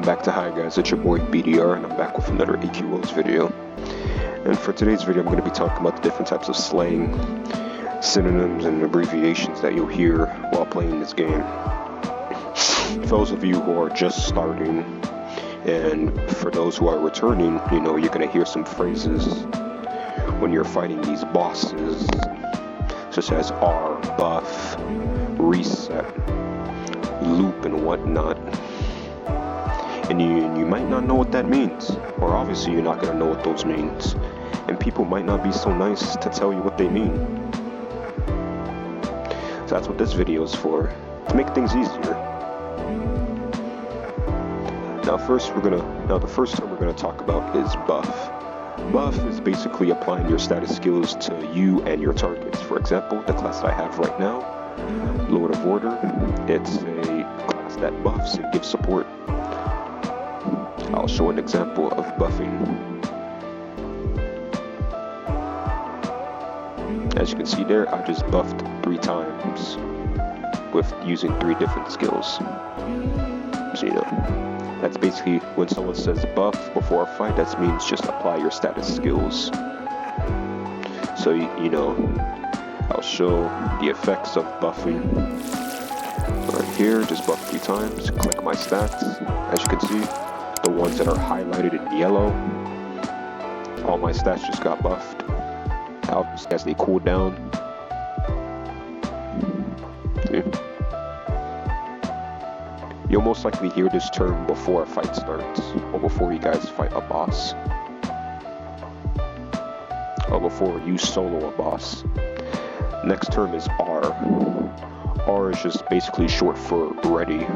back to Hi Guys, it's your boy BDR, and I'm back with another AQW's video. And for today's video, I'm going to be talking about the different types of slang, synonyms, and abbreviations that you'll hear while playing this game. For those of you who are just starting, and for those who are returning, you know, you're going to hear some phrases when you're fighting these bosses, such as R, buff, reset, loop, and whatnot. And you might not know what that means, or obviously you're not going to know what those means, and people might not be so nice to tell you what they mean. So that's what this video is for, to make things easier. Now the first term we're gonna talk about is buff. Buff is basically applying your status skills to you and your targets. For example, the class that I have right now, Lord of Order, it's a class that buffs and gives support. I'll show an example of buffing. As you can see there, I just buffed 3 times with using 3 different skills. So you know, that's basically when someone says buff before a fight, that means just apply your status skills. So you know, I'll show the effects of buffing. Right here, just buff 3 times, click my stats. As you can see, the ones that are highlighted in yellow, all my stats just got buffed out as they cool down. See? You'll most likely hear this term before a fight starts, or before you guys fight a boss, or before you solo a boss. Next term is R. R is just basically short for ready.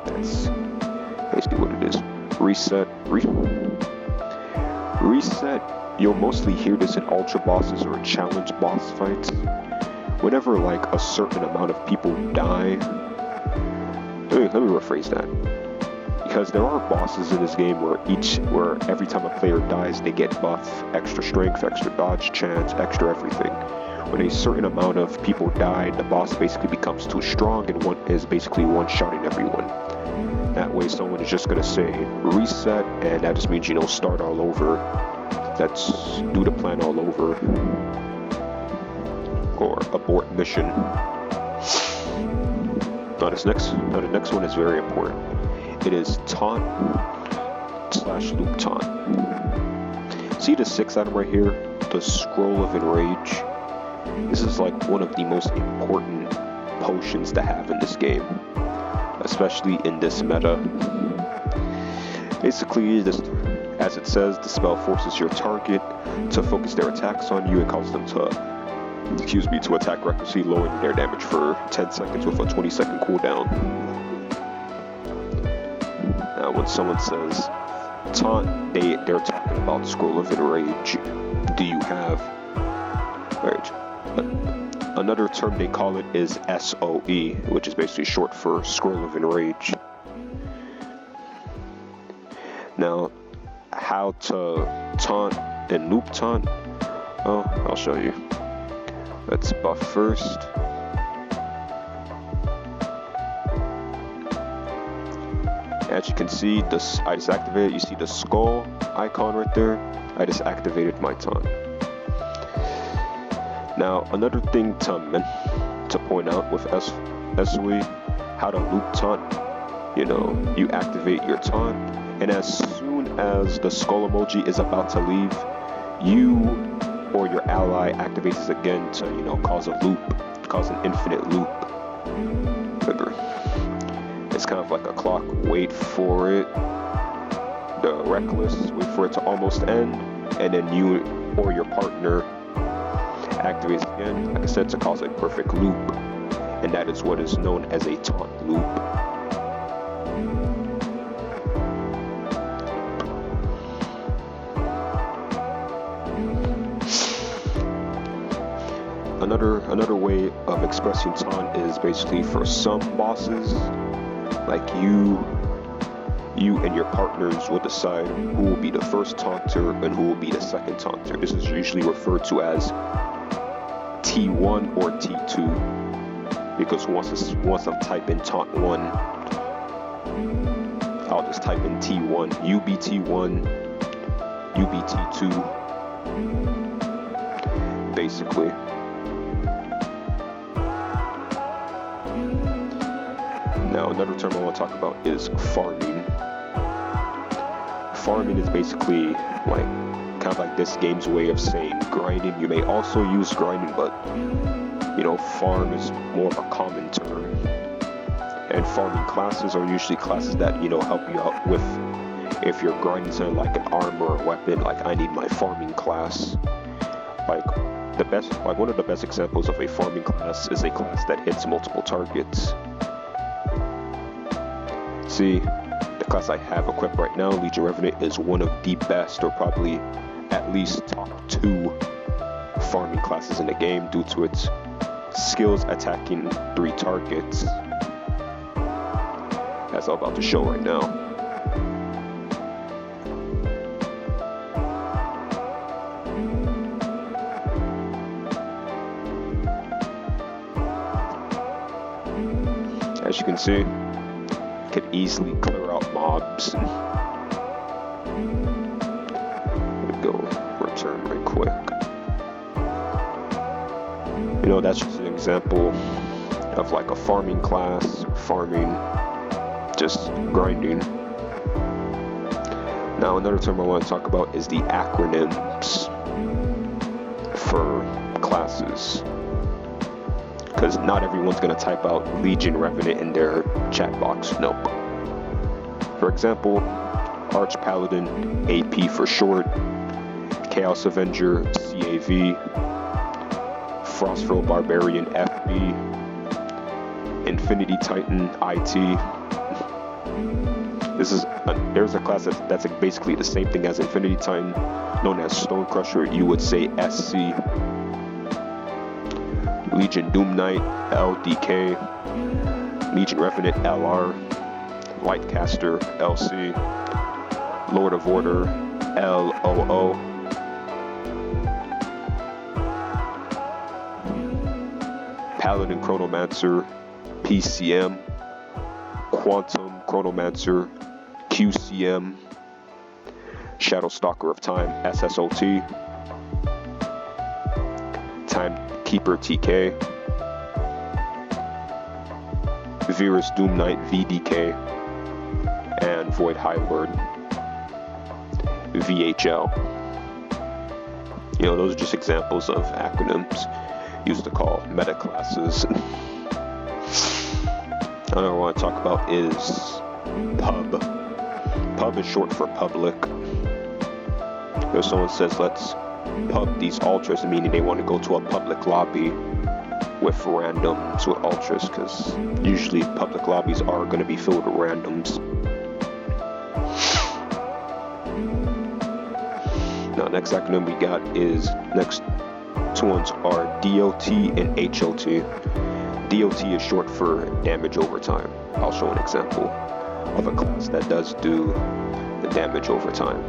That's basically what it is. Reset. Reset, you'll mostly hear this in ultra bosses or challenge boss fights. Whenever like a certain amount of people die. Let me rephrase that. Because there are bosses in this game where every time a player dies, they get buff, extra strength, extra dodge chance, extra everything. When a certain amount of people die, the boss basically becomes too strong and is basically one-shotting everyone. That way someone is just going to say reset, and that just means, you know, start all over. That's do the plan all over. Or abort mission. Now the next one is very important. It is taunt / loop taunt. See the 6th item right here? The Scroll of Enrage. This is like one of the most important potions to have in this game, especially in this meta. Basically, this, as it says, the spell forces your target to focus their attacks on you and causes them to attack recklessly, lowering their damage for 10 seconds with a 20-second cooldown. Now, when someone says taunt, they're talking about Scroll of Enrage. Do you have... Right. Another term they call it is SOE, which is basically short for Scroll of Enrage. Now, how to taunt and loop taunt? Oh, I'll show you. Let's buff first. As you can see, I just activated. You see the skull icon right there? I just activated my taunt. Now, another thing to point out with SOE, how to loop taunt. You know, you activate your taunt, and as soon as the skull emoji is about to leave, you or your ally activates it again to, you know, cause an infinite loop. Remember, it's kind of like a clock. Wait for it, the reckless, wait for it to almost end, and then you or your partner activates again, like I said, to cause a perfect loop, and that is what is known as a taunt loop. Another way of expressing taunt is basically for some bosses, like you and your partners will decide who will be the first taunter and who will be the second taunter. This is usually referred to as T1 or T2. because once I type in Taun 1, I'll just type in T1, UBT1, UBT2, basically. Now, another term I want to talk about is farming. Farming is basically like kind of like this game's way of saying grinding. You may also use grinding, but farm is more of a common term. And farming classes are usually classes that help you out with if you're grinding something like an armor or weapon. Like, I need my farming class. Like one of the best examples of a farming class is a class that hits multiple targets. See, the class I have equipped right now, Legion Revenant, is one of the best, or probably at least top 2 farming classes in the game due to its skills attacking 3 targets, as I'm about to show right now. As you can see, could easily clear out mobs. Let me go return right quick. That's just an example of like a farming class, farming, just grinding. Now, another term I want to talk about is the acronyms for classes. Because not everyone's going to type out Legion Revenant in their chat box. Nope. For example, Arch Paladin, AP for short, Chaos Avenger, CAV, Frostfro Barbarian, FB, Infinity Titan, IT. There's a class that's basically the same thing as Infinity Titan, known as Stone Crusher. You would say SC. Legion Doom Knight, LDK, Legion Revenant, LR, Lightcaster, LC, Lord of Order, LOO, Paladin Chronomancer, PCM, Quantum Chronomancer, QCM, Shadowstalker of Time, SSOT, Timekeeper TK, Virus Doom Knight VDK, and Void High Lord VHL. Those are just examples of acronyms used to call meta classes. Another one I want to talk about is pub. Pub is short for public. If someone says, let's pub these ultras, meaning they want to go to a public lobby with randoms with ultras, because usually public lobbies are going to be filled with randoms. Now, next acronym we got is, next two ones are DOT and HOT. DOT is short for damage over time. I'll show an example of a class that does do the damage over time.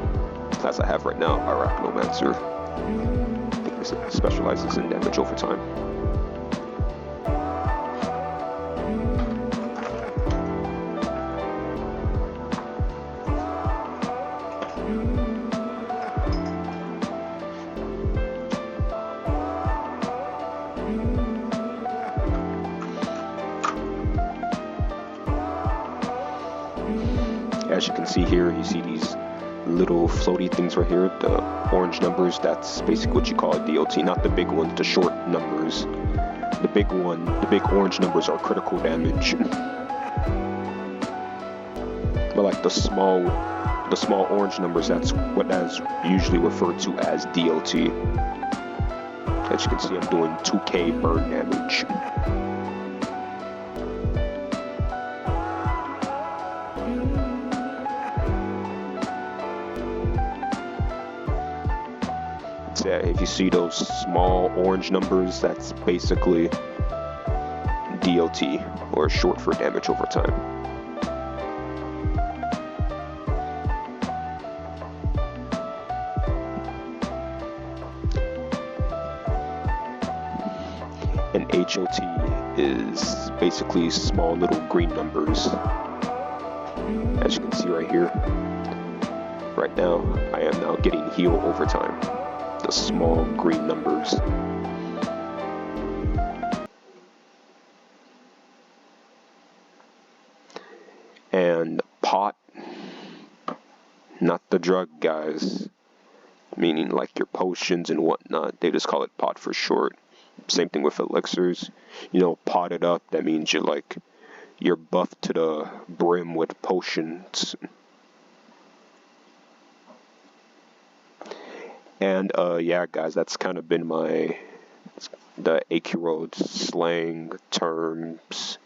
The class I have right now, Arachnomancer, I think it specializes in damage over time. As you can see here, you see these little floaty things right here, the orange numbers. That's basically what you call a DOT, not the big ones, the short numbers. The big orange numbers are critical damage. But like the small orange numbers, that's what is usually referred to as DOT. As you can see, I'm doing 2k burn damage. Yeah, if you see those small orange numbers, that's basically DOT, or short for damage over time. And HOT is basically small little green numbers. As you can see right here, right now, I am now getting heal over time. The small green numbers. And pot, not the drug, guys. Meaning like your potions and whatnot. They just call it pot for short. Same thing with elixirs. You know, potted up, that means you're buffed to the brim with potions. And yeah, guys, that's kind of been the AQW slang terms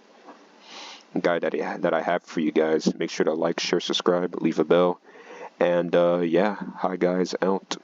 guide that I have for you guys. Make sure to like, share, subscribe, leave a bell. And yeah, hi guys, out.